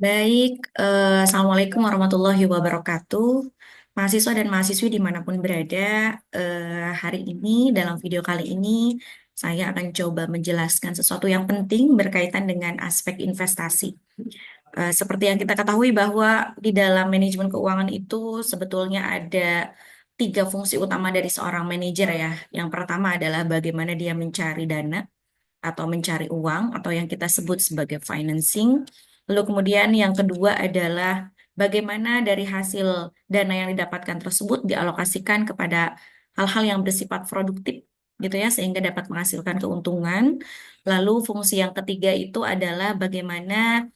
Baik, Assalamualaikum warahmatullahi wabarakatuh. Mahasiswa dan mahasiswi dimanapun berada, hari ini dalam video kali ini saya akan coba menjelaskan sesuatu yang penting berkaitan dengan aspek investasi. Seperti yang kita ketahui bahwa di dalam manajemen keuangan itu sebetulnya ada tiga fungsi utama dari seorang manajer ya. Yang pertama adalah bagaimana dia mencari dana atau mencari uang atau yang kita sebut sebagai financing. Lalu kemudian yang kedua adalah bagaimana dari hasil dana yang didapatkan tersebut dialokasikan kepada hal-hal yang bersifat produktif gitu ya sehingga dapat menghasilkan keuntungan. Lalu fungsi yang ketiga itu adalah bagaimana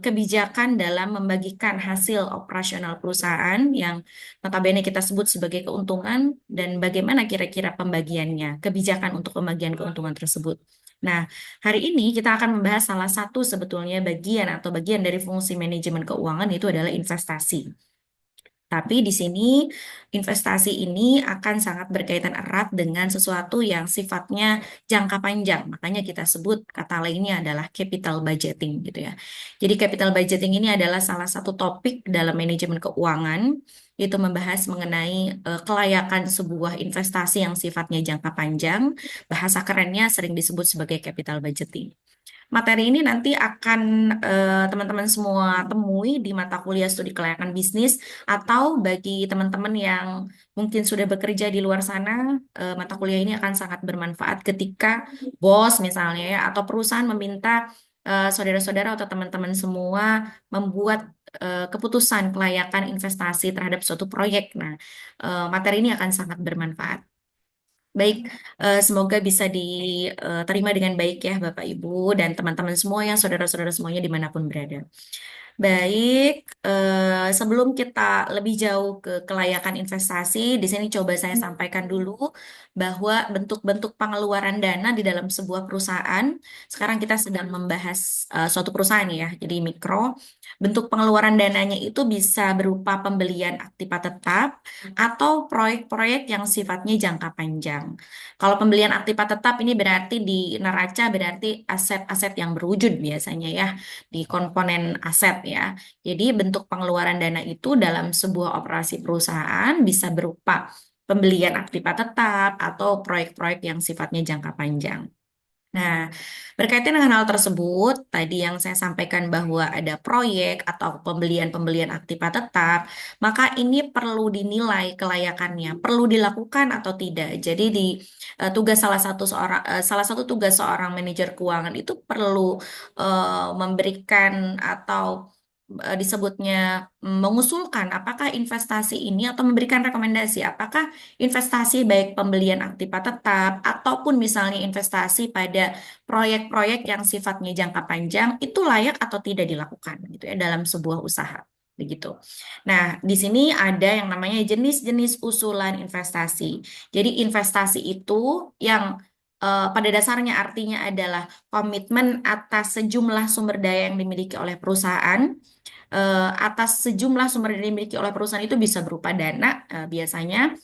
kebijakan dalam membagikan hasil operasional perusahaan yang notabene kita sebut sebagai keuntungan dan bagaimana kira-kira pembagiannya, kebijakan untuk pembagian keuntungan tersebut. Nah, hari ini kita akan membahas salah satu sebetulnya bagian dari fungsi manajemen keuangan itu adalah investasi. Tapi di sini investasi ini akan sangat berkaitan erat dengan sesuatu yang sifatnya jangka panjang. Makanya kita sebut kata lainnya adalah capital budgeting gitu ya. Jadi capital budgeting ini adalah salah satu topik dalam manajemen keuangan. Itu membahas mengenai kelayakan sebuah investasi yang sifatnya jangka panjang. Bahasa kerennya sering disebut sebagai capital budgeting. Materi ini nanti akan teman-teman semua temui di mata kuliah studi kelayakan bisnis atau bagi teman-teman yang mungkin sudah bekerja di luar sana, mata kuliah ini akan sangat bermanfaat ketika bos misalnya ya atau perusahaan meminta saudara-saudara atau teman-teman semua membuat keputusan kelayakan investasi terhadap suatu proyek. Nah, materi ini akan sangat bermanfaat. Baik, semoga bisa diterima dengan baik ya Bapak Ibu dan teman-teman semua yang saudara-saudara semuanya dimanapun berada. Baik, sebelum kita lebih jauh ke kelayakan investasi, di sini coba saya sampaikan dulu bahwa bentuk-bentuk pengeluaran dana di dalam sebuah perusahaan. Sekarang kita sedang membahas suatu perusahaan ya, jadi mikro. Bentuk pengeluaran dananya itu bisa berupa pembelian aktiva tetap atau proyek-proyek yang sifatnya jangka panjang. Kalau pembelian aktiva tetap ini berarti di neraca berarti aset-aset yang berwujud biasanya ya di komponen aset ya. Jadi bentuk pengeluaran dana itu dalam sebuah operasi perusahaan bisa berupa pembelian aktiva tetap atau proyek-proyek yang sifatnya jangka panjang. Nah, berkaitan dengan hal tersebut, tadi yang saya sampaikan bahwa ada proyek atau pembelian-pembelian aktiva tetap, maka ini perlu dinilai kelayakannya, perlu dilakukan atau tidak. Jadi di salah satu tugas seorang manajer keuangan itu perlu memberikan atau disebutnya mengusulkan apakah investasi ini atau memberikan rekomendasi apakah investasi baik pembelian aktiva tetap ataupun misalnya investasi pada proyek-proyek yang sifatnya jangka panjang itu layak atau tidak dilakukan gitu ya dalam sebuah usaha begitu. Nah, di sini ada yang namanya jenis-jenis usulan investasi. Jadi investasi itu yang pada dasarnya artinya adalah komitmen atas sejumlah sumber daya yang dimiliki oleh perusahaan atas sejumlah sumber daya yang dimiliki oleh perusahaan itu bisa berupa dana biasanya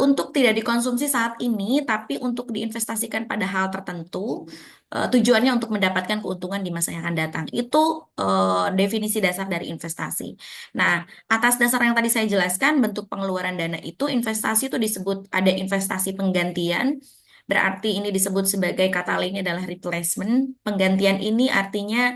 untuk tidak dikonsumsi saat ini, tapi untuk diinvestasikan pada hal tertentu, tujuannya untuk mendapatkan keuntungan di masa yang akan datang. Itu definisi dasar dari investasi. Nah, atas dasar yang tadi saya jelaskan, bentuk pengeluaran dana itu, investasi itu disebut ada investasi penggantian, berarti ini disebut sebagai kata lainnya adalah replacement. Penggantian ini artinya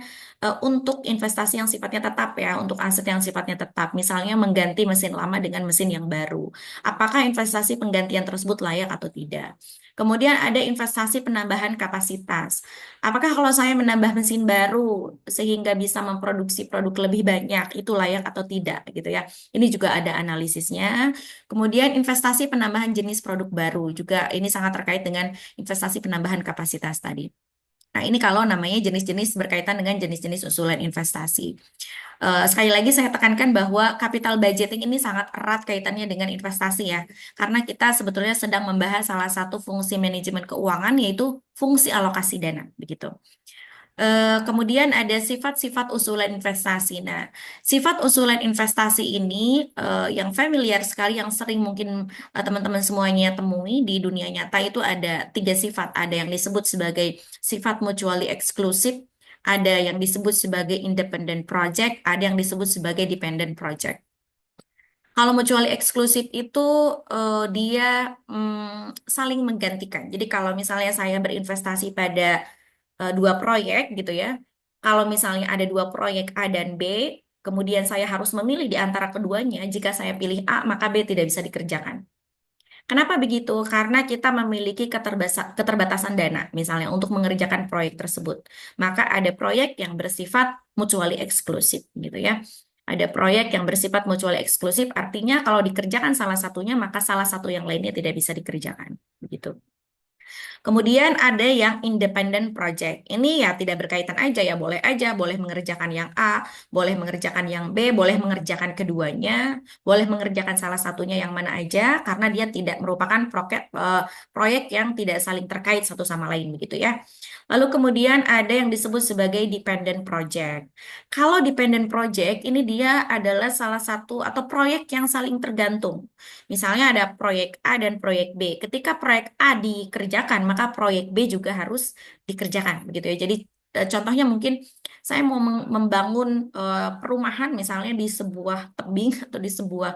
untuk investasi yang sifatnya tetap ya, untuk aset yang sifatnya tetap. Misalnya mengganti mesin lama dengan mesin yang baru. Apakah investasi penggantian tersebut layak atau tidak? Kemudian ada investasi penambahan kapasitas. Apakah kalau saya menambah mesin baru sehingga bisa memproduksi produk lebih banyak, itu layak atau tidak gitu ya. Ini juga ada analisisnya. Kemudian investasi penambahan jenis produk baru juga ini sangat terkait dengan investasi penambahan kapasitas tadi. Nah, ini kalau namanya jenis-jenis berkaitan dengan jenis-jenis usulan investasi. Sekali lagi saya tekankan bahwa capital budgeting ini sangat erat kaitannya dengan investasi ya, karena kita sebetulnya sedang membahas salah satu fungsi manajemen keuangan yaitu fungsi alokasi dana, begitu. Kemudian ada sifat-sifat usulan investasi. Nah, sifat usulan investasi ini yang familiar sekali, yang sering mungkin teman-teman semuanya temui di dunia nyata itu ada tiga sifat. Ada yang disebut sebagai sifat mutually exclusive, Ada yang disebut sebagai independent project, ada yang disebut sebagai dependent project. Kalau mutually eksklusif itu dia saling menggantikan. Jadi kalau misalnya saya berinvestasi pada dua proyek gitu ya, kalau misalnya ada dua proyek A dan B, kemudian saya harus memilih di antara keduanya, jika saya pilih A, maka B tidak bisa dikerjakan. Kenapa begitu? Karena kita memiliki keterbatasan dana, misalnya untuk mengerjakan proyek tersebut. Maka ada proyek yang bersifat mutually eksklusif, gitu ya. Ada proyek yang bersifat mutually eksklusif, artinya kalau dikerjakan salah satunya, maka salah satu yang lainnya tidak bisa dikerjakan, begitu. Kemudian ada yang independent project. Ini ya tidak berkaitan aja, boleh mengerjakan yang A, boleh mengerjakan yang B, boleh mengerjakan keduanya, boleh mengerjakan salah satunya yang mana aja, karena dia tidak merupakan proyek yang tidak saling terkait satu sama lain begitu ya. Lalu kemudian ada yang disebut sebagai dependent project. Kalau dependent project ini dia adalah salah satu atau proyek yang saling tergantung. Misalnya ada proyek A dan proyek B. Ketika proyek A dikerjakan, maka proyek B juga harus dikerjakan, begitu ya. Jadi contohnya mungkin saya mau membangun perumahan misalnya di sebuah tebing atau di sebuah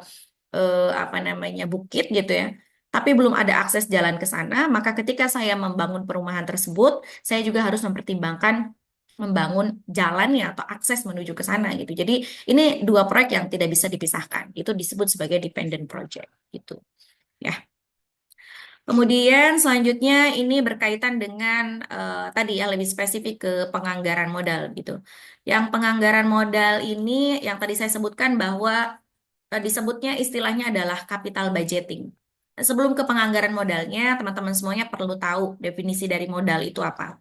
apa namanya bukit gitu ya. Tapi belum ada akses jalan ke sana, maka ketika saya membangun perumahan tersebut, saya juga harus mempertimbangkan membangun jalannya atau akses menuju ke sana gitu. Jadi ini dua proyek yang tidak bisa dipisahkan. Itu disebut sebagai dependent project gitu. Ya. Kemudian selanjutnya ini berkaitan dengan tadi ya lebih spesifik ke penganggaran modal gitu. Yang penganggaran modal ini yang tadi saya sebutkan bahwa disebutnya istilahnya adalah capital budgeting. Sebelum ke penganggaran modalnya, teman-teman semuanya perlu tahu definisi dari modal itu apa.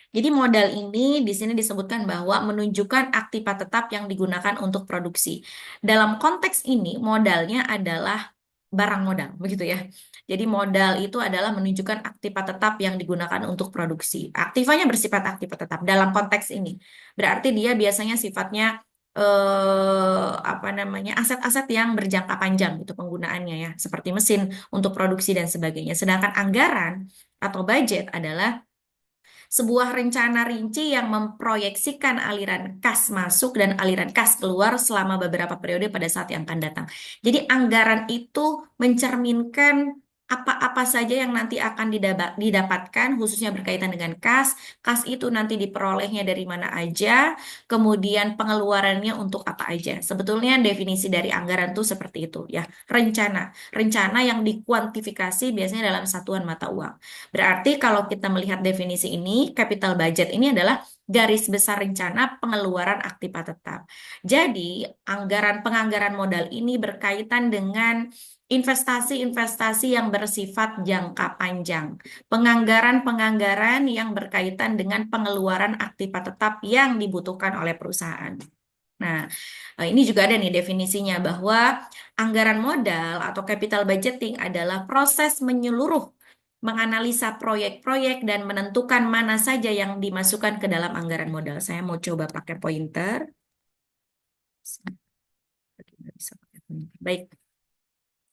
Jadi modal ini di sini disebutkan bahwa menunjukkan aktiva tetap yang digunakan untuk produksi. Dalam konteks ini modalnya adalah barang modal, begitu ya. Jadi modal itu adalah menunjukkan aktiva tetap yang digunakan untuk produksi. Aktivanya bersifat aktiva tetap dalam konteks ini. Berarti dia biasanya sifatnya apa namanya aset-aset yang berjangka panjang itu penggunaannya ya, seperti mesin untuk produksi dan sebagainya. Sedangkan anggaran atau budget adalah sebuah rencana rinci yang memproyeksikan aliran kas masuk dan aliran kas keluar selama beberapa periode pada saat yang akan datang. Jadi anggaran itu mencerminkan apa-apa saja yang nanti akan didapatkan, khususnya berkaitan dengan kas. Kas itu nanti diperolehnya dari mana aja, kemudian pengeluarannya untuk apa aja. Sebetulnya definisi dari anggaran itu seperti itu ya, rencana. Rencana yang dikuantifikasi biasanya dalam satuan mata uang. Berarti kalau kita melihat definisi ini, capital budget ini adalah garis besar rencana pengeluaran aktiva tetap. Jadi, penganggaran modal ini berkaitan dengan investasi-investasi yang bersifat jangka panjang. Penganggaran-penganggaran yang berkaitan dengan pengeluaran aktiva tetap yang dibutuhkan oleh perusahaan. Nah, ini juga ada nih definisinya bahwa anggaran modal atau capital budgeting adalah proses menyeluruh menganalisa proyek-proyek dan menentukan mana saja yang dimasukkan ke dalam anggaran modal. Saya mau coba pakai pointer. Baik.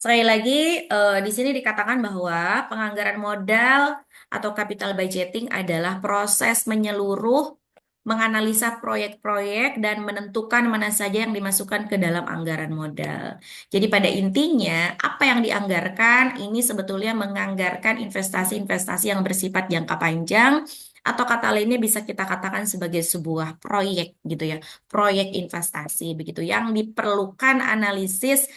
Sekali lagi, di sini dikatakan bahwa penganggaran modal atau capital budgeting adalah proses menyeluruh menganalisa proyek-proyek dan menentukan mana saja yang dimasukkan ke dalam anggaran modal. Jadi pada intinya, apa yang dianggarkan ini sebetulnya menganggarkan investasi-investasi yang bersifat jangka panjang atau kata lainnya bisa kita katakan sebagai sebuah proyek gitu ya, proyek investasi begitu yang diperlukan analisis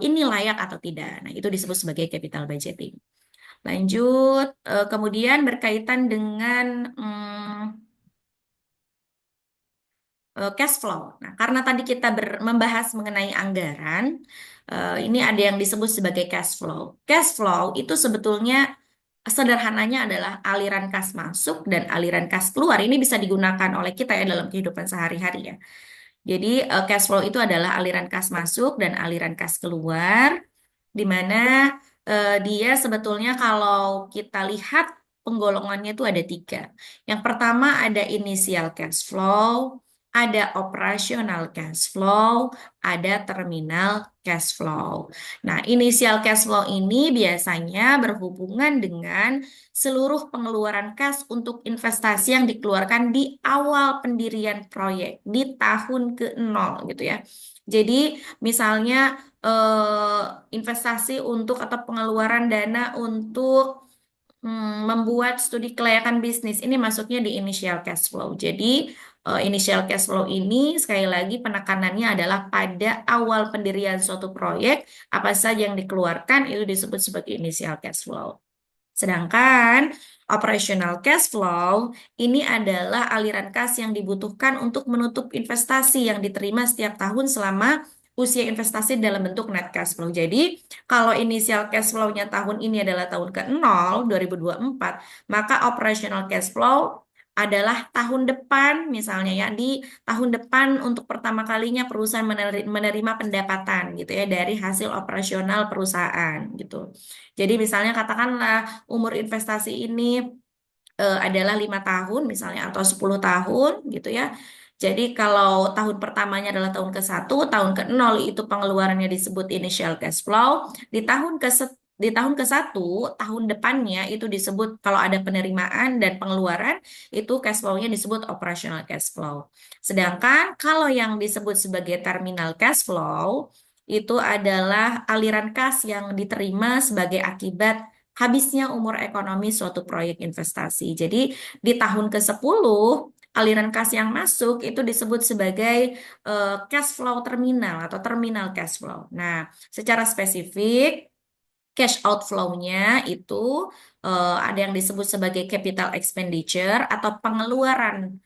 ini layak atau tidak. Nah, itu disebut sebagai capital budgeting. Lanjut, kemudian berkaitan dengan cash flow. Nah, karena tadi kita membahas mengenai anggaran, ini ada yang disebut sebagai cash flow. Cash flow itu sebetulnya sederhananya adalah aliran kas masuk dan aliran kas keluar. Ini bisa digunakan oleh kita ya dalam kehidupan sehari-hari ya. Jadi cash flow itu adalah aliran kas masuk dan aliran kas keluar, di mana dia sebetulnya kalau kita lihat penggolongannya itu ada tiga. Yang pertama ada initial cash flow, ada operational cash flow, ada terminal cash flow. Nah, initial cash flow ini biasanya berhubungan dengan seluruh pengeluaran cash untuk investasi yang dikeluarkan di awal pendirian proyek, di tahun ke-0 gitu ya. Jadi, misalnya investasi untuk atau pengeluaran dana untuk membuat studi kelayakan bisnis ini masuknya di initial cash flow. Jadi, initial cash flow ini sekali lagi penekanannya adalah pada awal pendirian suatu proyek, apa saja yang dikeluarkan itu disebut sebagai initial cash flow. Sedangkan operational cash flow ini adalah aliran kas yang dibutuhkan untuk menutup investasi yang diterima setiap tahun selama usia investasi dalam bentuk net cash flow. Jadi, kalau initial cash flow-nya tahun ini adalah tahun ke-0, 2024, maka operational cash flow adalah tahun depan, misalnya ya, di tahun depan untuk pertama kalinya perusahaan menerima pendapatan gitu ya dari hasil operasional perusahaan gitu. Jadi misalnya katakanlah umur investasi ini adalah 5 tahun misalnya atau 10 tahun gitu ya. Jadi kalau tahun pertamanya adalah tahun ke-1, tahun ke-0 itu pengeluarannya disebut initial cash flow. Di tahun ke-1, tahun depannya itu disebut kalau ada penerimaan dan pengeluaran itu cash flow-nya disebut operational cash flow. Sedangkan kalau yang disebut sebagai terminal cash flow itu adalah aliran kas yang diterima sebagai akibat habisnya umur ekonomi suatu proyek investasi. Jadi di tahun ke-10 aliran kas yang masuk itu disebut sebagai cash flow terminal atau terminal cash flow. Nah, secara spesifik cash outflow-nya itu ada yang disebut sebagai capital expenditure atau pengeluaran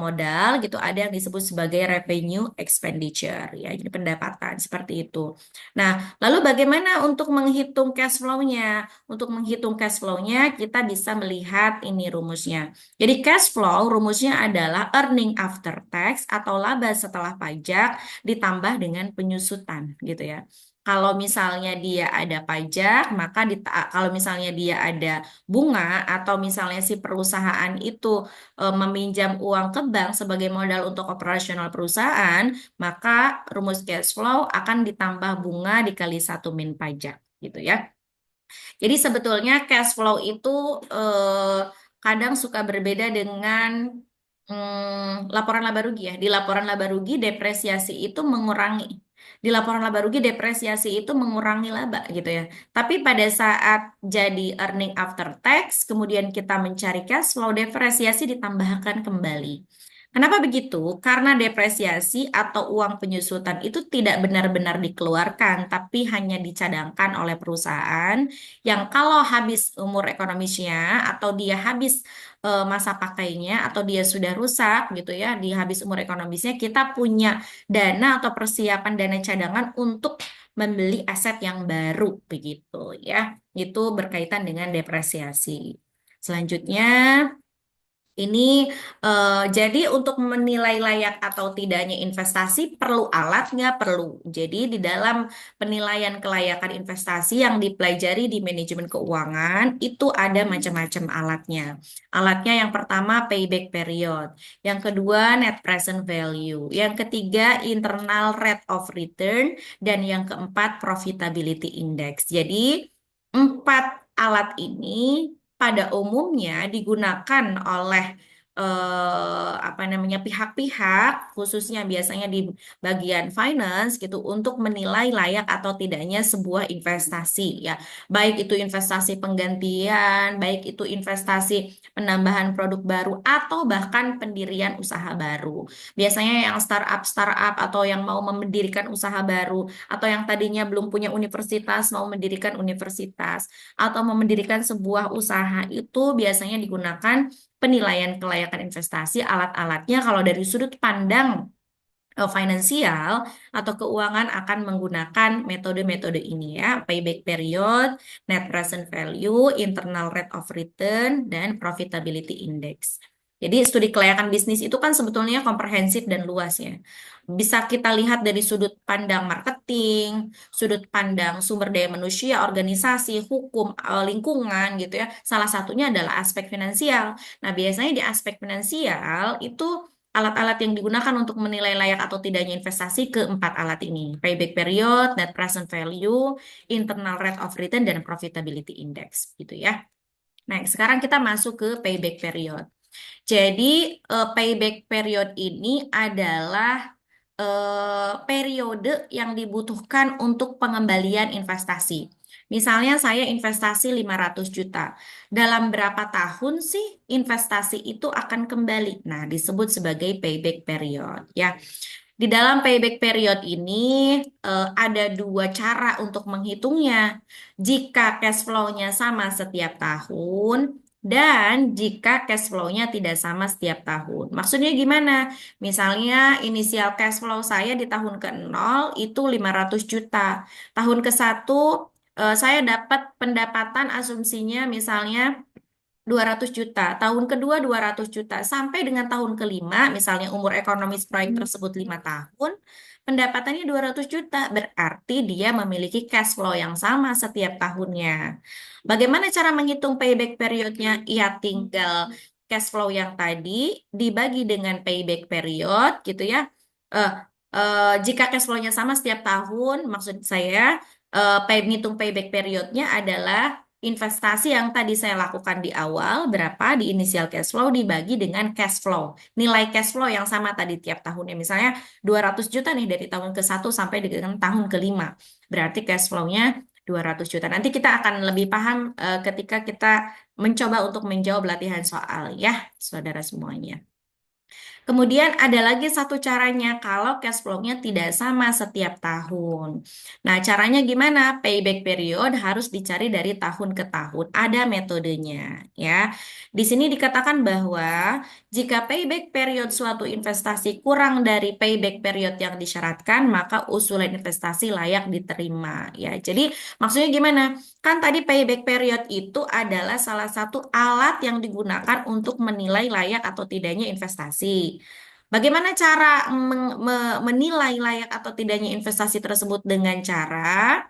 modal gitu, ada yang disebut sebagai revenue expenditure ya, jadi pendapatan seperti itu. Nah, lalu bagaimana untuk menghitung cash flow-nya? Untuk menghitung cash flow-nya kita bisa melihat ini rumusnya. Jadi cash flow rumusnya adalah earning after tax atau laba setelah pajak ditambah dengan penyusutan gitu ya. Kalau misalnya dia ada pajak, maka kalau misalnya dia ada bunga atau misalnya si perusahaan itu meminjam uang ke bank sebagai modal untuk operasional perusahaan, maka rumus cash flow akan ditambah bunga dikali 1 min pajak gitu ya. Jadi sebetulnya cash flow itu kadang suka berbeda dengan laporan laba rugi ya. Di laporan laba rugi depresiasi itu mengurangi. Di laporan laba rugi depresiasi itu mengurangi laba gitu ya. Tapi pada saat jadi earning after tax, kemudian kita mencari cash flow, depresiasi ditambahkan kembali. Kenapa begitu? Karena depresiasi atau uang penyusutan itu tidak benar-benar dikeluarkan, tapi hanya dicadangkan oleh perusahaan yang kalau habis umur ekonomisnya atau dia habis masa pakainya atau dia sudah rusak gitu ya, di habis umur ekonomisnya kita punya dana atau persiapan dana cadangan untuk membeli aset yang baru begitu ya. Itu berkaitan dengan depresiasi. Selanjutnya ini jadi untuk menilai layak atau tidaknya investasi perlu alat nggak perlu. Jadi di dalam penilaian kelayakan investasi yang dipelajari di manajemen keuangan itu ada macam-macam alatnya. Alatnya yang pertama payback period, yang kedua net present value, yang ketiga internal rate of return, dan yang keempat profitability index. Jadi empat alat ini pada umumnya digunakan oleh apa namanya pihak-pihak khususnya biasanya di bagian finance gitu untuk menilai layak atau tidaknya sebuah investasi ya. Baik itu investasi penggantian, baik itu investasi penambahan produk baru atau bahkan pendirian usaha baru. Biasanya yang startup atau yang mau mendirikan usaha baru atau yang tadinya belum punya universitas mau mendirikan universitas atau mau mendirikan sebuah usaha itu biasanya digunakan penilaian kelayakan investasi, alat-alatnya kalau dari sudut pandang finansial atau keuangan akan menggunakan metode-metode ini ya, payback period, net present value, internal rate of return, dan profitability index. Jadi studi kelayakan bisnis itu kan sebetulnya komprehensif dan luas ya. Bisa kita lihat dari sudut pandang marketing, sudut pandang sumber daya manusia, organisasi, hukum, lingkungan gitu ya. Salah satunya adalah aspek finansial. Nah, biasanya di aspek finansial itu alat-alat yang digunakan untuk menilai layak atau tidaknya investasi ke empat alat ini. Payback period, net present value, internal rate of return, dan profitability index gitu ya. Nah, sekarang kita masuk ke payback period. Jadi, payback period ini adalah periode yang dibutuhkan untuk pengembalian investasi. Misalnya saya investasi 500 juta. Dalam berapa tahun sih investasi itu akan kembali? Nah, disebut sebagai payback period ya. Di dalam payback period ini ada dua cara untuk menghitungnya. Jika cash flow-nya sama setiap tahun dan jika cash flow-nya tidak sama setiap tahun. Maksudnya gimana? Misalnya inisial cash flow saya di tahun ke-0 itu 500 juta. Tahun ke-1 saya dapat pendapatan asumsinya misalnya 200 juta. Tahun kedua 200 juta. Sampai dengan tahun kelima, misalnya umur ekonomis proyek tersebut 5 tahun, pendapatannya 200 juta. Berarti dia memiliki cash flow yang sama setiap tahunnya. Bagaimana cara menghitung payback periodnya? Ya tinggal cash flow yang tadi dibagi dengan payback period gitu ya. Eh, jika cash flow-nya sama setiap tahun, maksud saya ngitung payback periodnya adalah investasi yang tadi saya lakukan di awal, berapa di initial cash flow dibagi dengan cash flow. Nilai cash flow yang sama tadi tiap tahunnya. Misalnya 200 juta nih dari tahun ke-1 sampai dengan tahun ke-5. Berarti cash flow-nya 200 juta. Nanti kita akan lebih paham ketika kita mencoba untuk menjawab latihan soal ya, saudara semuanya. Kemudian ada lagi satu caranya kalau cash flow-nya tidak sama setiap tahun. Nah, caranya gimana? Payback period harus dicari dari tahun ke tahun. Ada metodenya, ya. Di sini dikatakan bahwa jika payback period suatu investasi kurang dari payback period yang disyaratkan, maka usulan investasi layak diterima, ya. Jadi, maksudnya gimana? Kan tadi payback period itu adalah salah satu alat yang digunakan untuk menilai layak atau tidaknya investasi. Bagaimana cara menilai layak atau tidaknya investasi tersebut dengan cara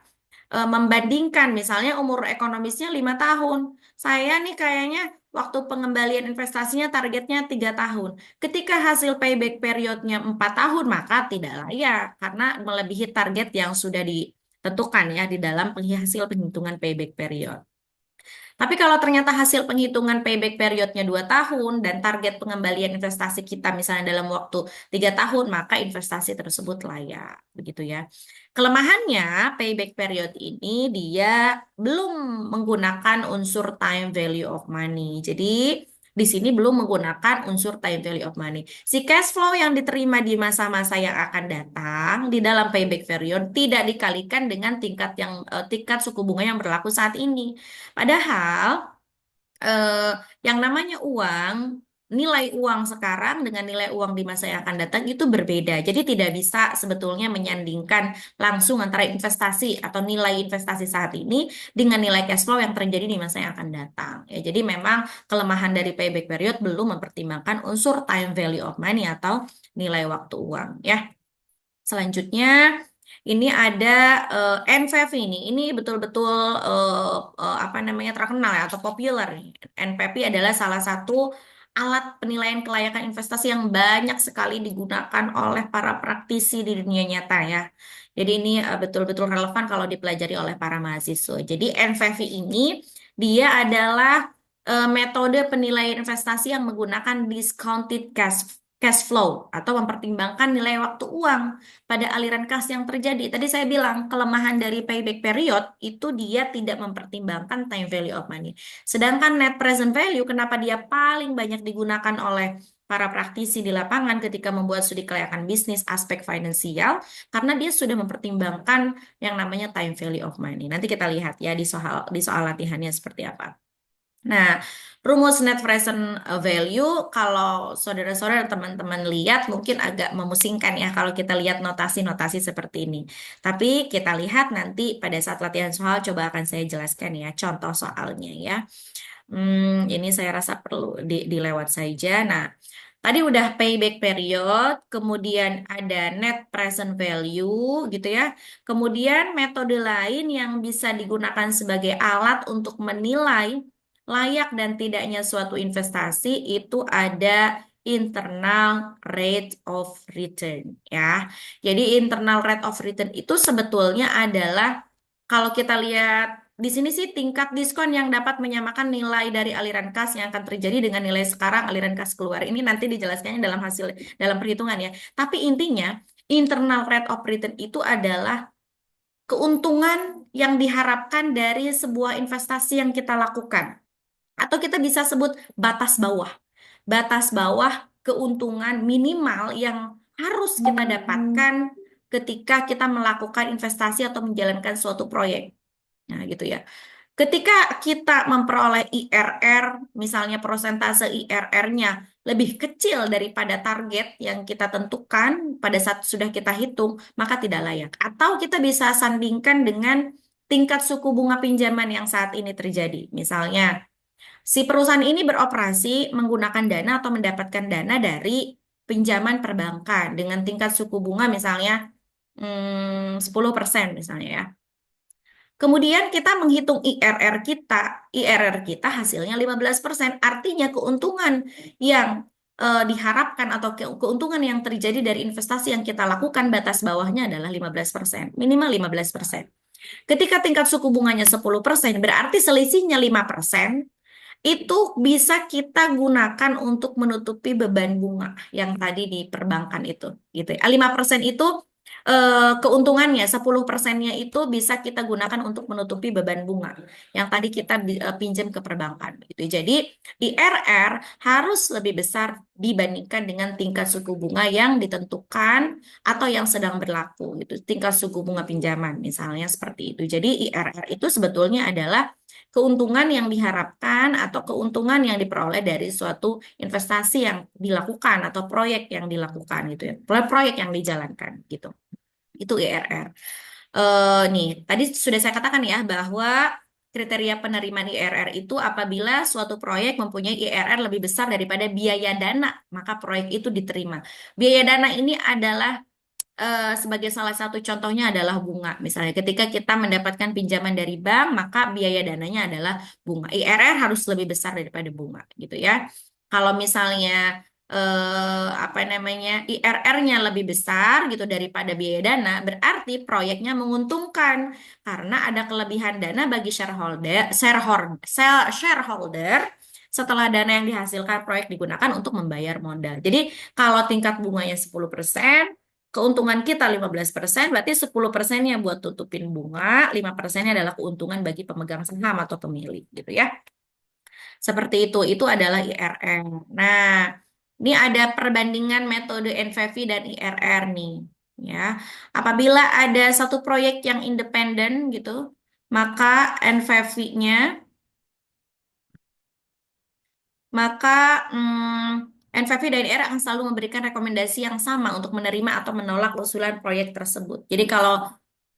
membandingkan misalnya umur ekonomisnya 5 tahun. Saya nih kayaknya waktu pengembalian investasinya targetnya 3 tahun. Ketika hasil payback periodnya 4 tahun maka tidak layak karena melebihi target yang sudah ditentukan ya di dalam hasil penghitungan payback period. Tapi kalau ternyata hasil penghitungan payback periodnya 2 tahun dan target pengembalian investasi kita misalnya dalam waktu 3 tahun, maka investasi tersebut layak. Begitu ya. Kelemahannya payback period ini dia belum menggunakan unsur time value of money. Jadi di sini belum menggunakan unsur time value of money. Si cash flow yang diterima di masa-masa yang akan datang di dalam payback period tidak dikalikan dengan tingkat suku bunga yang berlaku saat ini. Padahal eh, yang namanya uang, nilai uang sekarang dengan nilai uang di masa yang akan datang itu berbeda. Jadi tidak bisa sebetulnya menyandingkan langsung antara investasi atau nilai investasi saat ini dengan nilai cash flow yang terjadi di masa yang akan datang. Ya, jadi memang kelemahan dari payback period belum mempertimbangkan unsur time value of money atau nilai waktu uang ya. Selanjutnya, ini ada NPV ini. Ini betul-betul apa namanya terkenal ya atau populer nih. NPV adalah salah satu alat penilaian kelayakan investasi yang banyak sekali digunakan oleh para praktisi di dunia nyata ya. Jadi ini betul-betul relevan kalau dipelajari oleh para mahasiswa. Jadi NPV ini dia adalah metode penilaian investasi yang menggunakan discounted cash flow atau mempertimbangkan nilai waktu uang pada aliran kas yang terjadi. Tadi saya bilang kelemahan dari payback period itu dia tidak mempertimbangkan time value of money. Sedangkan net present value kenapa dia paling banyak digunakan oleh para praktisi di lapangan ketika membuat studi kelayakan bisnis aspek finansial karena dia sudah mempertimbangkan yang namanya time value of money. Nanti kita lihat ya di soal latihannya seperti apa. Nah, rumus net present value kalau saudara-saudara dan teman-teman lihat mungkin agak memusingkan ya kalau kita lihat notasi-notasi seperti ini. Tapi kita lihat nanti pada saat latihan soal coba akan saya jelaskan ya contoh soalnya ya. Ini saya rasa perlu dilewat saja. Nah, tadi udah payback period, kemudian ada net present value gitu ya. Kemudian metode lain yang bisa digunakan sebagai alat untuk menilai layak dan tidaknya suatu investasi itu ada internal rate of return ya. Jadi internal rate of return itu sebetulnya adalah kalau kita lihat di sini sih tingkat diskon yang dapat menyamakan nilai dari aliran kas yang akan terjadi dengan nilai sekarang aliran kas keluar. Ini nanti dijelaskannya dalam hasil dalam perhitungan ya. Tapi intinya internal rate of return itu adalah keuntungan yang diharapkan dari sebuah investasi yang kita lakukan. Atau kita bisa sebut batas bawah. Batas bawah keuntungan minimal yang harus kita dapatkan ketika kita melakukan investasi atau menjalankan suatu proyek. Nah, gitu ya. Ketika kita memperoleh IRR, misalnya persentase IRR-nya lebih kecil daripada target yang kita tentukan pada saat sudah kita hitung, maka tidak layak. Atau kita bisa sandingkan dengan tingkat suku bunga pinjaman yang saat ini terjadi. Misalnya, si perusahaan ini beroperasi menggunakan dana atau mendapatkan dana dari pinjaman perbankan dengan tingkat suku bunga misalnya 10% misalnya ya. Kemudian kita menghitung IRR kita hasilnya 15%. Artinya keuntungan yang diharapkan atau keuntungan yang terjadi dari investasi yang kita lakukan batas bawahnya adalah 15%, minimal 15%. Ketika tingkat suku bunganya 10%, berarti selisihnya 5%, itu bisa kita gunakan untuk menutupi beban bunga yang tadi di perbankan itu, gitu ya. 5% itu keuntungannya, 10%-nya itu bisa kita gunakan untuk menutupi beban bunga yang tadi kita pinjam ke perbankan, gitu. Jadi IRR harus lebih besar dibandingkan dengan tingkat suku bunga yang ditentukan atau yang sedang berlaku, gitu. Tingkat suku bunga pinjaman misalnya seperti itu. Jadi IRR itu sebetulnya adalah keuntungan yang diharapkan atau keuntungan yang diperoleh dari suatu investasi yang dilakukan atau proyek yang dilakukan gitu ya. Proyek yang dijalankan gitu. Itu IRR. Nih, tadi sudah saya katakan ya bahwa kriteria penerimaan IRR itu apabila suatu proyek mempunyai IRR lebih besar daripada biaya dana, maka proyek itu diterima. Biaya dana ini adalah sebagai salah satu contohnya adalah bunga. Misalnya ketika kita mendapatkan pinjaman dari bank, maka biaya dananya adalah bunga. IRR harus lebih besar daripada bunga, gitu ya. Kalau misalnya apa namanya IRR-nya lebih besar gitu daripada biaya dana, berarti proyeknya menguntungkan karena ada kelebihan dana bagi shareholder setelah dana yang dihasilkan proyek digunakan untuk membayar modal. Jadi kalau tingkat bunganya 10%, keuntungan kita 15%, berarti 10%-nya buat tutupin bunga, 5%-nya adalah keuntungan bagi pemegang saham atau pemilik gitu ya. Seperti itu adalah IRR. Nah, ini ada perbandingan metode NVV dan IRR nih, ya. Apabila ada satu proyek yang independen gitu, maka NVV-nya maka NVV dan IR akan selalu memberikan rekomendasi yang sama untuk menerima atau menolak usulan proyek tersebut. Jadi kalau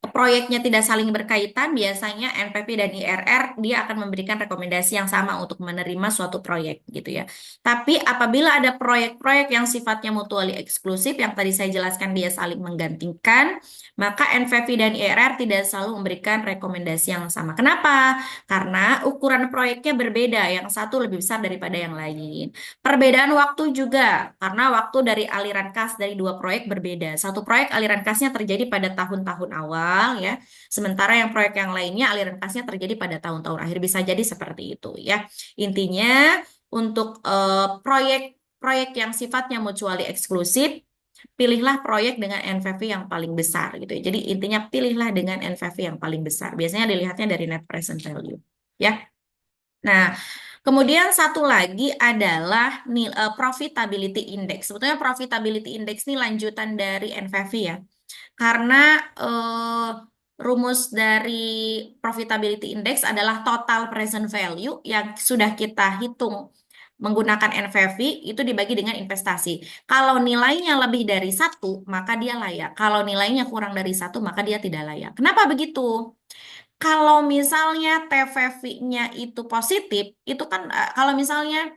proyeknya tidak saling berkaitan, biasanya NPP dan IRR dia akan memberikan rekomendasi yang sama untuk menerima suatu proyek gitu ya. Tapi apabila ada proyek-proyek yang sifatnya mutually eksklusif yang tadi saya jelaskan dia saling menggantikan, maka NPV dan IRR tidak selalu memberikan rekomendasi yang sama. Kenapa? Karena ukuran proyeknya berbeda, yang satu lebih besar daripada yang lain. Perbedaan waktu juga, karena waktu dari aliran kas dari dua proyek berbeda. Satu proyek aliran kasnya terjadi pada tahun-tahun awal ya, sementara yang proyek yang lainnya aliran kasnya terjadi pada tahun-tahun akhir. Bisa jadi seperti itu ya. Intinya untuk proyek-proyek yang sifatnya mutually eksklusif, pilihlah proyek dengan NPV yang paling besar gitu ya. Jadi intinya pilihlah dengan NPV yang paling besar. Biasanya dilihatnya dari net present value ya. Nah, kemudian satu lagi adalah profitability index. Sebetulnya profitability index ini lanjutan dari NPV ya. Karena rumus dari profitability index adalah total present value yang sudah kita hitung menggunakan NPV itu dibagi dengan investasi. Kalau nilainya lebih dari satu, maka dia layak. Kalau nilainya kurang dari satu, maka dia tidak layak. Kenapa begitu? Kalau misalnya TVV-nya itu positif, itu kan kalau misalnya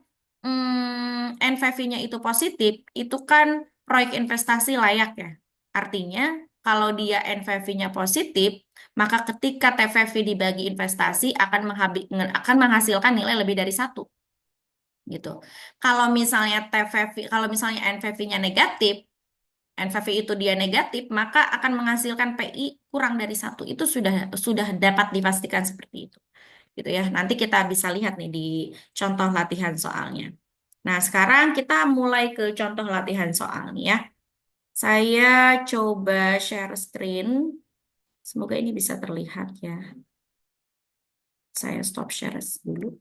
NPV-nya itu positif, itu kan proyek investasi layak ya. Artinya kalau dia NPV-nya positif, maka ketika TVV dibagi investasi akan menghasilkan nilai lebih dari satu. gitu. Kalau misalnya TVV, kalau misalnya NVV-nya negatif, NVV itu dia negatif, maka akan menghasilkan PI kurang dari satu. Itu sudah dapat dipastikan seperti itu, gitu ya. Nanti kita bisa lihat nih di contoh latihan soalnya. Nah, sekarang kita mulai ke contoh latihan soalnya ya. Saya coba share screen. Semoga ini bisa terlihat ya. Saya stop share dulu.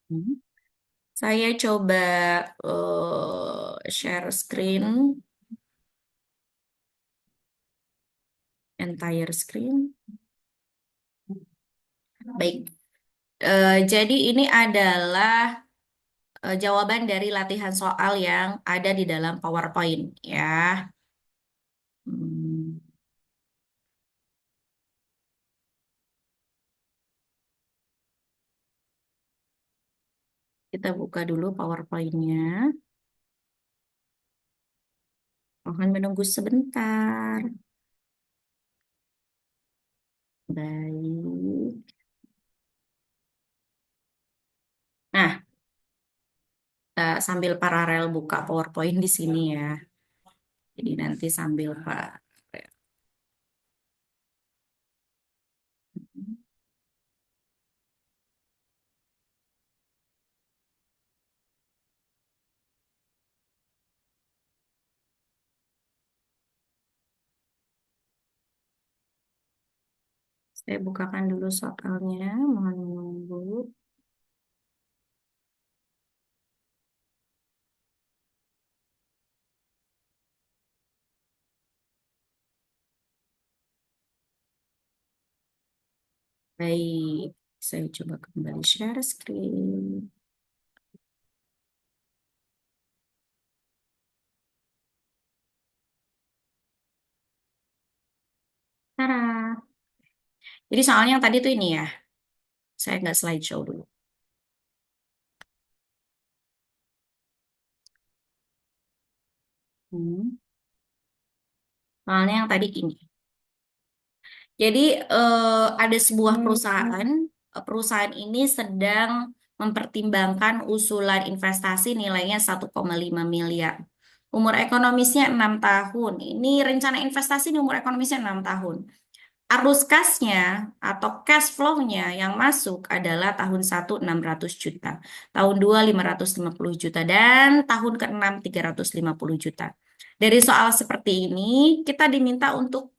Hmm. Saya coba share screen, entire screen. Baik. Jadi ini adalah jawaban dari latihan soal yang ada di dalam PowerPoint ya. Hmm, kita buka dulu PowerPoint-nya. Mohon menunggu sebentar. Baik. Nah, kita sambil paralel buka PowerPoint di sini ya. Jadi nanti sambil Pak. Saya bukakan dulu soalnya. Mohon menunggu. Baik, saya coba kembali share screen. Tara. Jadi soalnya yang tadi tuh ini ya. Saya nggak slideshow dulu. Hmm. Soalnya yang tadi ini. Jadi ada sebuah perusahaan, perusahaan ini sedang mempertimbangkan usulan investasi nilainya 1,5 miliar. Umur ekonomisnya 6 tahun. Ini rencana investasi ini umur ekonomisnya 6 tahun. Arus kasnya atau cash flow-nya yang masuk adalah tahun 1 600 juta, tahun 2 550 juta, dan tahun ke-6 350 juta. Dari soal seperti ini, kita diminta untuk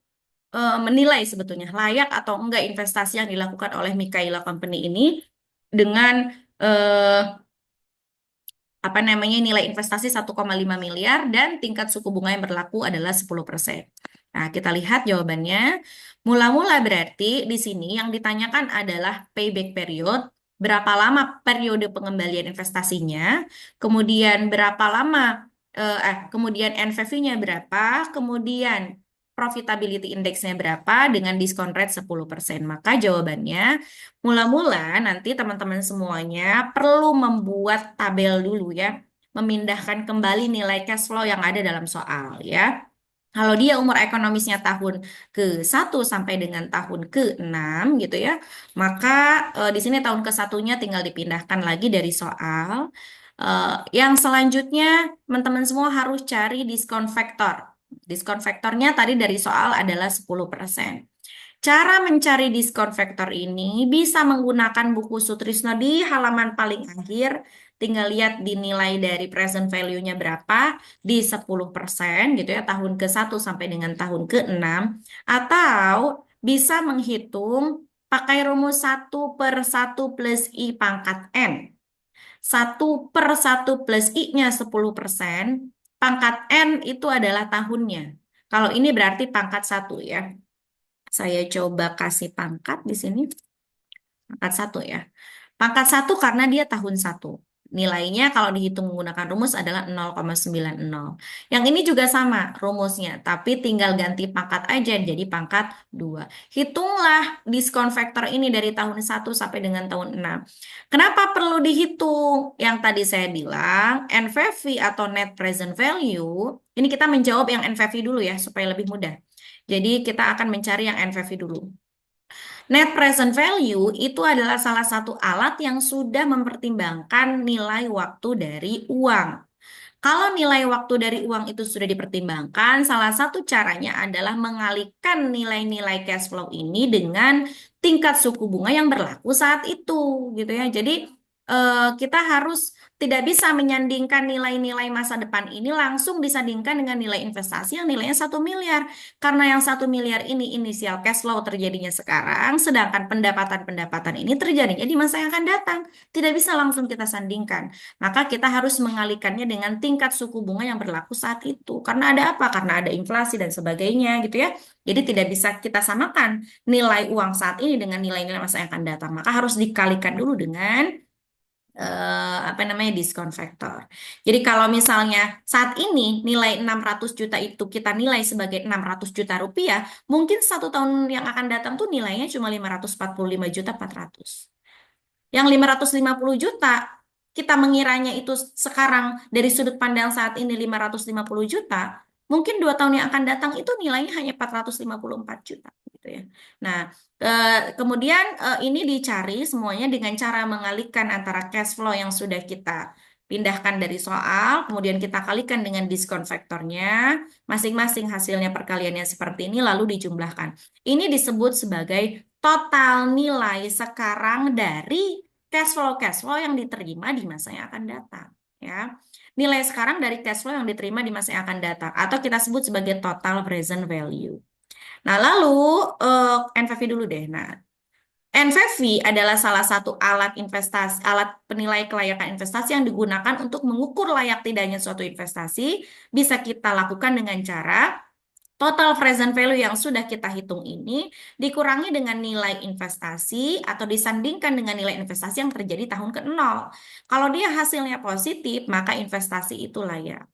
menilai sebetulnya layak atau enggak investasi yang dilakukan oleh Mikaela Company ini dengan eh, apa namanya nilai investasi 1,5 miliar dan tingkat suku bunga yang berlaku adalah 10%. Nah, kita lihat jawabannya. Mula-mula berarti di sini yang ditanyakan adalah payback period, berapa lama periode pengembalian investasinya, kemudian berapa lama kemudian NPV-nya berapa, kemudian profitability index-nya berapa dengan diskon rate 10%. Maka jawabannya mula-mula nanti teman-teman semuanya perlu membuat tabel dulu ya, memindahkan kembali nilai cash flow yang ada dalam soal ya. Kalau dia umur ekonomisnya tahun ke-1 sampai dengan tahun ke-6 gitu ya, maka di sini tahun ke-1-nya tinggal dipindahkan lagi dari soal. Yang selanjutnya teman-teman semua harus cari diskon faktor. Diskon faktornya tadi dari soal adalah 10%. Cara mencari diskon faktor ini bisa menggunakan buku Sutrisno di halaman paling akhir. Tinggal lihat dinilai dari present value-nya berapa di 10% gitu ya, tahun ke-1 sampai dengan tahun ke-6. Atau bisa menghitung pakai rumus 1/1 plus I pangkat N. 1/1 plus I-nya 10%, pangkat N itu adalah tahunnya. Kalau ini berarti pangkat 1 ya. Saya coba kasih pangkat di sini. Pangkat 1 ya. Pangkat 1 karena dia tahun 1. Nilainya kalau dihitung menggunakan rumus adalah 0,90. Yang ini juga sama rumusnya, tapi tinggal ganti pangkat aja jadi pangkat 2. Hitunglah diskon faktor ini dari tahun 1 sampai dengan tahun 6. Kenapa perlu dihitung? Yang tadi saya bilang, NPV atau net present value, ini kita menjawab yang NPV dulu ya supaya lebih mudah. Jadi kita akan mencari yang NPV dulu. Net present value itu adalah salah satu alat yang sudah mempertimbangkan nilai waktu dari uang. Kalau nilai waktu dari uang itu sudah dipertimbangkan, salah satu caranya adalah mengalihkan nilai-nilai cash flow ini dengan tingkat suku bunga yang berlaku saat itu, gitu ya. Jadi kita harus tidak bisa menyandingkan nilai-nilai masa depan ini langsung disandingkan dengan nilai investasi yang nilainya 1 miliar. Karena yang 1 miliar ini inisial cash flow terjadinya sekarang, sedangkan pendapatan-pendapatan ini terjadinya di masa yang akan datang. Tidak bisa langsung kita sandingkan. Maka kita harus mengalihkannya dengan tingkat suku bunga yang berlaku saat itu. Karena ada apa? Karena ada inflasi dan sebagainya gitu ya. Jadi tidak bisa kita samakan nilai uang saat ini dengan nilai-nilai masa yang akan datang. Maka harus dikalikan dulu dengan apa namanya diskon faktor. Jadi kalau misalnya saat ini nilai 600 juta itu kita nilai sebagai 600 juta rupiah, mungkin 1 tahun yang akan datang tuh nilainya cuma 545 juta 400. Yang 550 juta, kita mengiranya itu sekarang dari sudut pandang saat ini 550 juta, mungkin 2 tahun yang akan datang itu nilainya hanya 454 juta gitu ya. Nah, kemudian ini dicari semuanya dengan cara mengalihkan antara cash flow yang sudah kita pindahkan dari soal, kemudian kita kalikan dengan diskon faktornya, masing-masing hasilnya perkaliannya seperti ini, lalu dijumlahkan. Ini disebut sebagai total nilai sekarang dari cash flow yang diterima di masa yang akan datang, ya. Nilai sekarang dari cash flow yang diterima di masa yang akan datang, atau kita sebut sebagai total present value. Nah, lalu NPV dulu deh. Nah, NPV adalah salah satu alat investasi, alat penilai kelayakan investasi yang digunakan untuk mengukur layak tidaknya suatu investasi. Bisa kita lakukan dengan cara total present value yang sudah kita hitung ini dikurangi dengan nilai investasi atau disandingkan dengan nilai investasi yang terjadi tahun ke-0. Kalau dia hasilnya positif, maka investasi itu layak.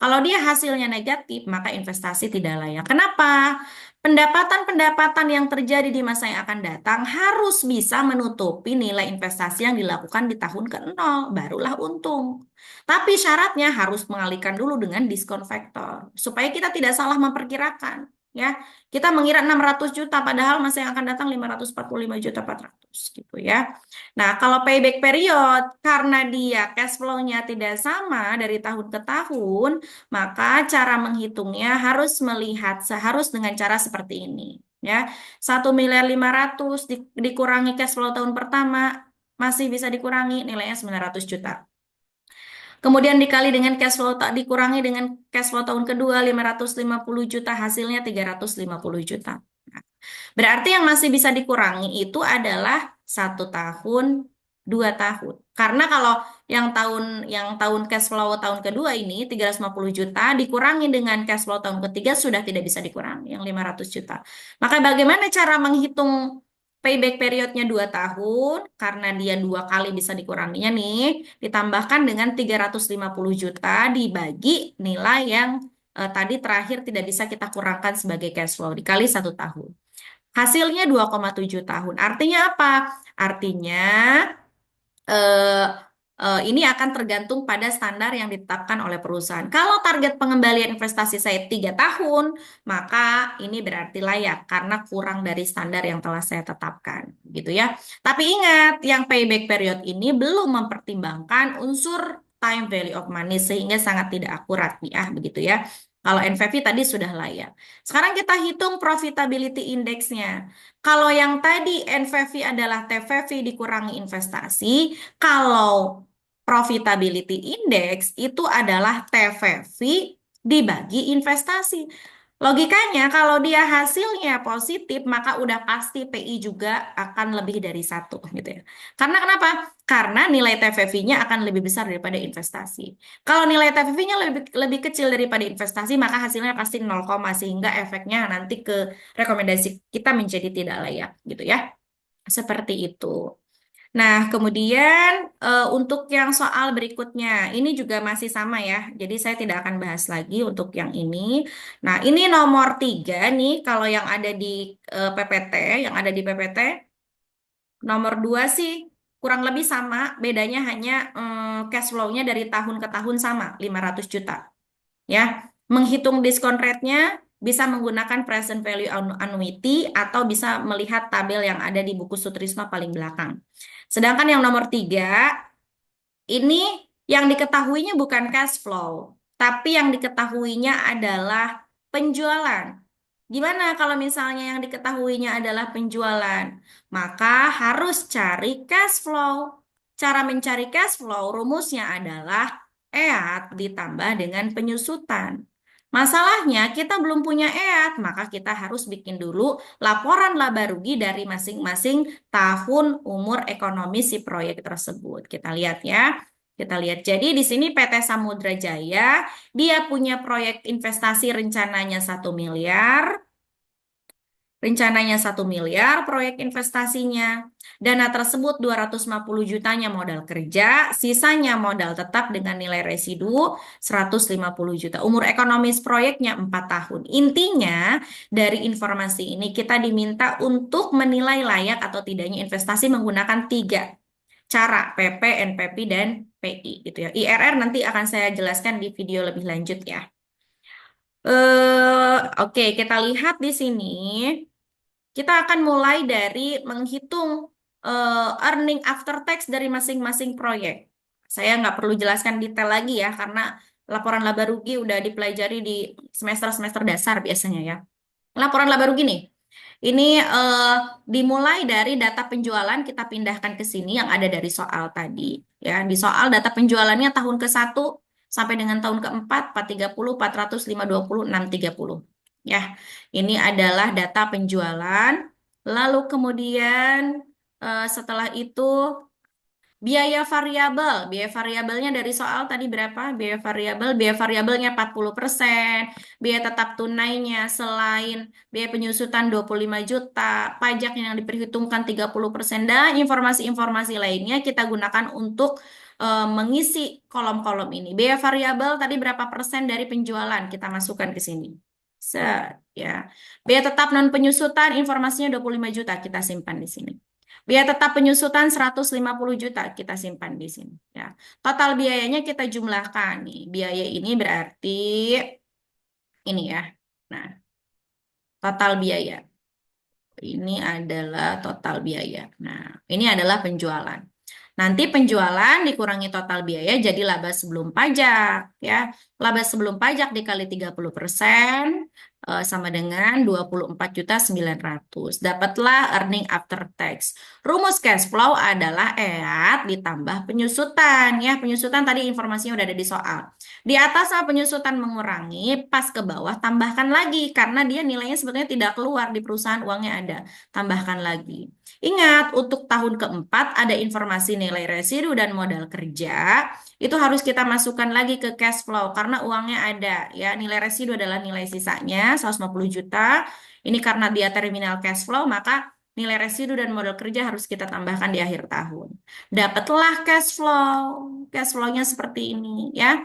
Kalau dia hasilnya negatif, maka investasi tidak layak. Kenapa? Pendapatan-pendapatan yang terjadi di masa yang akan datang harus bisa menutupi nilai investasi yang dilakukan di tahun ke-0, barulah untung. Tapi syaratnya harus mengalihkan dulu dengan diskon faktor, supaya kita tidak salah memperkirakan. Ya, kita mengira 600 juta, padahal masa yang akan datang 545 juta 400 gitu ya. Nah, kalau payback period, karena dia cash flow-nya tidak sama dari tahun ke tahun, maka cara menghitungnya harus melihat seharus dengan cara seperti ini, ya. 1.500.000 dikurangi cash flow tahun pertama masih bisa dikurangi nilainya 900 juta. Kemudian dikali dengan cash flow tak dikurangi dengan cash flow tahun kedua 550 juta, hasilnya 350 juta. Nah, berarti yang masih bisa dikurangi itu adalah 1 tahun, 2 tahun. Karena kalau yang tahun cash flow tahun kedua ini 350 juta dikurangi dengan cash flow tahun ketiga sudah tidak bisa dikurangi yang 500 juta. Maka bagaimana cara menghitung payback periodnya 2 tahun? Karena dia 2 kali bisa dikuranginya nih, ditambahkan dengan 350 juta dibagi nilai yang tadi terakhir tidak bisa kita kurangkan sebagai cash flow dikali 1 tahun. Hasilnya 2,7 tahun. Artinya apa? Artinya eh, ini akan tergantung pada standar yang ditetapkan oleh perusahaan. Kalau target pengembalian investasi saya 3 tahun, maka ini berarti layak karena kurang dari standar yang telah saya tetapkan, gitu ya. Tapi ingat, yang payback period ini belum mempertimbangkan unsur time value of money sehingga sangat tidak akurat nih, begitu ya. Kalau NPV tadi sudah layak. Sekarang kita hitung profitability index-nya. Kalau yang tadi NPV adalah TVV dikurangi investasi, kalau profitability index itu adalah TVV dibagi investasi. Logikanya kalau dia hasilnya positif, maka udah pasti PI juga akan lebih dari 1 gitu ya. Karena kenapa? Karena nilai TVV-nya akan lebih besar daripada investasi. Kalau nilai TVV-nya lebih kecil daripada investasi, maka hasilnya pasti 0, sehingga efeknya nanti ke rekomendasi kita menjadi tidak layak gitu ya. Seperti itu. Nah, kemudian untuk yang soal berikutnya, ini juga masih sama ya. Jadi saya tidak akan bahas lagi untuk yang ini. Nah, ini nomor 3 nih, kalau yang ada di PPT, yang ada di PPT, nomor 2 sih kurang lebih sama, bedanya hanya cash flow-nya dari tahun ke tahun sama, 500 juta. Ya, menghitung diskon rate-nya bisa menggunakan present value annuity atau bisa melihat tabel yang ada di buku Sutrisno paling belakang. Sedangkan yang nomor 3, ini yang diketahuinya bukan cash flow, tapi yang diketahuinya adalah penjualan. Gimana kalau misalnya yang diketahuinya adalah penjualan? Maka harus cari cash flow. Cara mencari cash flow rumusnya adalah EAT ditambah dengan penyusutan. Masalahnya kita belum punya EAT, maka kita harus bikin dulu laporan laba rugi dari masing-masing tahun umur ekonomi si proyek tersebut. Kita lihat ya. Kita lihat. Jadi di sini PT Samudra Jaya, dia punya proyek investasi rencananya 1 miliar. Rencananya 1 miliar proyek investasinya. Dana tersebut 250 jutanya modal kerja, sisanya modal tetap dengan nilai residu 150 juta. Umur ekonomis proyeknya 4 tahun. Intinya dari informasi ini kita diminta untuk menilai layak atau tidaknya investasi menggunakan 3 cara, PP, NPP, dan PI gitu ya. IRR nanti akan saya jelaskan di video lebih lanjut ya. Oke, kita lihat di sini. Kita akan mulai dari menghitung earning after tax dari masing-masing proyek. Saya nggak perlu jelaskan detail lagi ya, karena laporan laba rugi udah dipelajari di semester-semester dasar biasanya ya. Laporan laba rugi nih. Ini dimulai dari data penjualan, kita pindahkan ke sini yang ada dari soal tadi. Ya, di soal data penjualannya tahun ke-1 sampai dengan tahun ke-4, 430, 400, 520, 630. Ya, ini adalah data penjualan. Lalu kemudian setelah itu biaya variabelnya dari soal tadi berapa? Biaya variabelnya 40%, biaya tetap tunainya selain biaya penyusutan 25 juta, pajak yang diperhitungkan 30%, dan informasi-informasi lainnya kita gunakan untuk mengisi kolom-kolom ini. Biaya variabel tadi berapa persen dari penjualan kita masukkan ke sini. Set, ya. Biaya tetap non penyusutan informasinya 25 juta kita simpan di sini. Biaya tetap penyusutan 150 juta kita simpan di sini ya. Total biayanya kita jumlahkan nih. Biaya ini berarti ini ya. Nah, total biaya. Ini adalah total biaya. Nah, ini adalah penjualan. Nanti penjualan dikurangi total biaya jadi laba sebelum pajak ya. Laba sebelum pajak dikali 30% sama dengan 24.900.000. Dapatlah earning after tax. Rumus cash flow adalah EAT ditambah penyusutan ya. Penyusutan tadi informasinya udah ada di soal. Di atas sama penyusutan mengurangi, pas ke bawah tambahkan lagi karena dia nilainya sebetulnya tidak keluar di perusahaan, uangnya ada. Tambahkan lagi. Ingat, untuk tahun ke-4 ada informasi nilai residu dan modal kerja. Itu harus kita masukkan lagi ke cash flow karena uangnya ada. Ya, nilai residu adalah nilai sisanya 150 juta. Ini karena dia terminal cash flow, maka nilai residu dan modal kerja harus kita tambahkan di akhir tahun. Dapatlah cash flow. Cash flow-nya seperti ini ya.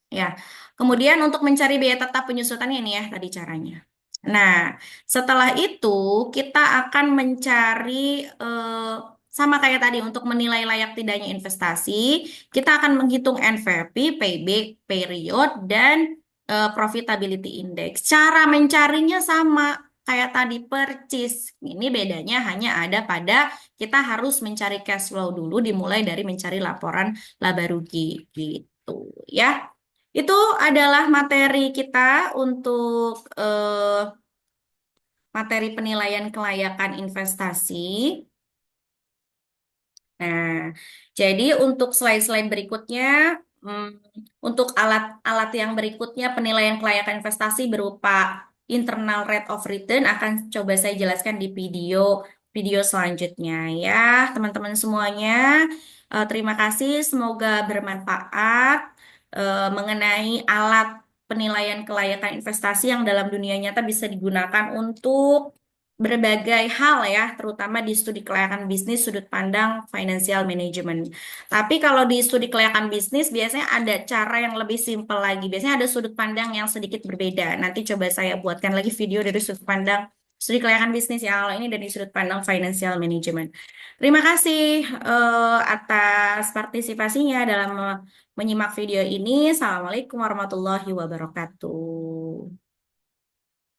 Ya, kemudian untuk mencari biaya tetap penyusutannya ini ya tadi caranya. Nah, setelah itu kita akan mencari sama kayak tadi untuk menilai layak tidaknya investasi, kita akan menghitung NVP, PB, period, dan profitability index. Cara mencarinya sama kayak tadi purchase. Ini bedanya hanya ada pada kita harus mencari cash flow dulu dimulai dari mencari laporan laba rugi gitu ya. Itu adalah materi kita untuk materi penilaian kelayakan investasi. Nah, jadi untuk slide-slide berikutnya, hmm, untuk alat-alat yang berikutnya penilaian kelayakan investasi berupa internal rate of return akan coba saya jelaskan di video selanjutnya ya, teman-teman semuanya. Terima kasih, semoga bermanfaat mengenai alat penilaian kelayakan investasi yang dalam dunia nyata bisa digunakan untuk berbagai hal ya, terutama di studi kelayakan bisnis sudut pandang financial management. Tapi kalau di studi kelayakan bisnis biasanya ada cara yang lebih simpel lagi. Biasanya ada sudut pandang yang sedikit berbeda. Nanti coba saya buatkan lagi video dari sudut pandang studi kelayakan bisnis ya. Kalau ini dari sudut pandang financial management. Terima kasih atas partisipasinya dalam menyimak video ini. Assalamualaikum warahmatullahi wabarakatuh.